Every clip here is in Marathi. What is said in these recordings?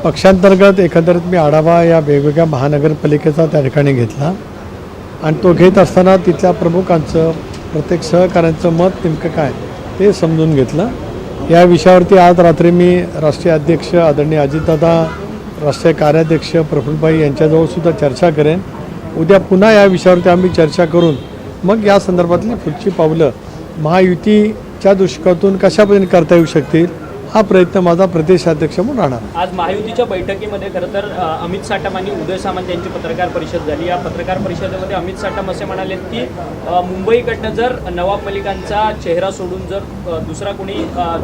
पक्षांतर्गत एकंदरीत मी आढावा या वेगवेगळ्या महानगरपालिकेचा त्या ठिकाणी घेतला आणि तो घेत असताना तिथल्या प्रमुखांचं प्रत्येक सहकाऱ्यांचं मत नेमकं काय ते समजून घेतलं। या विषयावरती आज रात्री मी राष्ट्रीय अध्यक्ष आदरणीय अजितदादा, राष्ट्रीय कार्याध्यक्ष प्रफुल्लभाई यांच्याजवळ सुद्धा चर्चा करेन। उद्या पुन्हा या विषयावरती आम्ही चर्चा करून मग या संदर्भातली पुढची पावलं महायुतीच्या दृष्टिकोनातून कशा पद्धतीने करता येऊ शकतील हा प्रयत्न माझा प्रदेशाध्यक्ष म्हणून राहणार। आज महायुतीच्या बैठकीमध्ये खरं तर अमित साटम आणि उदय सामंत यांची पत्रकार परिषद झाली। या पत्रकार परिषदेमध्ये अमित साटम असे म्हणाले की मुंबईकडनं जर नवाब मलिकांचा चेहरा सोडून जर दुसरा कोणी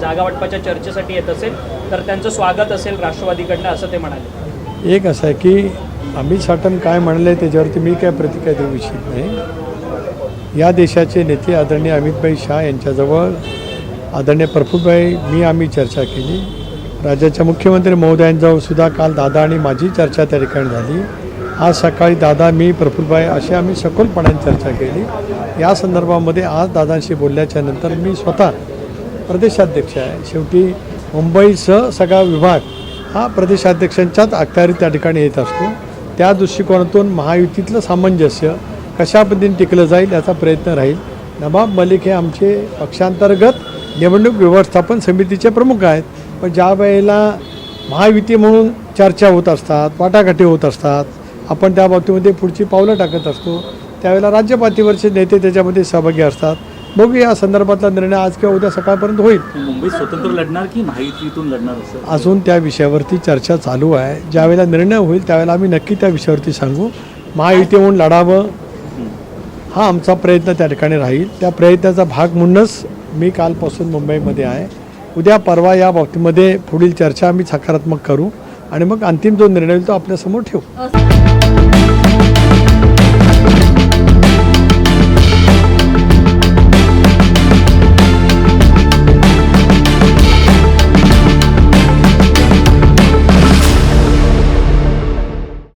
जागा वाटपाच्या चर्चेसाठी येत असेल तर त्यांचं स्वागत असेल राष्ट्रवादीकडनं, असं ते म्हणाले। एक असं आहे की अमित साटम काय म्हणाले त्याच्यावरती मी काय प्रतिक्रिया देऊ इच्छित नाही। या देशाचे नेते आदरणीय अमितभाई शाह यांच्याजवळ आदरणीय प्रफुल्लभाई आम्ही चर्चा केली। राज्याच्या मुख्यमंत्री महोदयांजवळ सुद्धा काल दादा आणि माझी चर्चा त्या ठिकाणी झाली। आज सकाळी दादा, मी, प्रफुल्लभाई अशी आम्ही सखोलपणाने चर्चा केली। या संदर्भामध्ये आज दादांशी बोलल्याच्या नंतर मी स्वतः प्रदेशाध्यक्ष आहे। शेवटी मुंबईसह सगळा विभाग हा प्रदेशाध्यक्षांच्याच अखत्यारीत त्या ठिकाणी येत असतो। त्या दृष्टिकोनातून महायुतीतलं सामंजस्य कशा पद्धतीने टिकलं जाईल याचा प्रयत्न राहील। नवाब मलिक हे आमचे पक्षांतर्गत निवडणूक व्यवस्थापन समितीचे प्रमुख आहेत, पण ज्या वेळेला महायुती म्हणून चर्चा होत असतात, वाटाघाटी होत असतात, आपण त्या बाबतीमध्ये पुढची पावलं टाकत असतो, त्यावेळेला राज्य पातळीवरचे नेते त्याच्यामध्ये सहभागी असतात। बघू या संदर्भातला निर्णय आज किंवा उद्या सकाळपर्यंत होईल। मुंबई स्वतंत्र लढणार की महायुतीतून लढणार असं अजून त्या विषयावरती चर्चा चालू आहे। ज्यावेळेला निर्णय होईल त्यावेळेला आम्ही नक्की त्या विषयावरती सांगू। महायुती म्हणून लढावं हा आमचा प्रयत्न त्या ठिकाणी राहील। त्या प्रयत्नाचा भाग म्हणूनच मी कालपासून मुंबईमध्ये आहे। उद्या परवा या बाबतीमध्ये पुढील चर्चा आम्ही सकारात्मक करू आणि मग अंतिम जो निर्णय तो आपल्यासमोर ठेवू।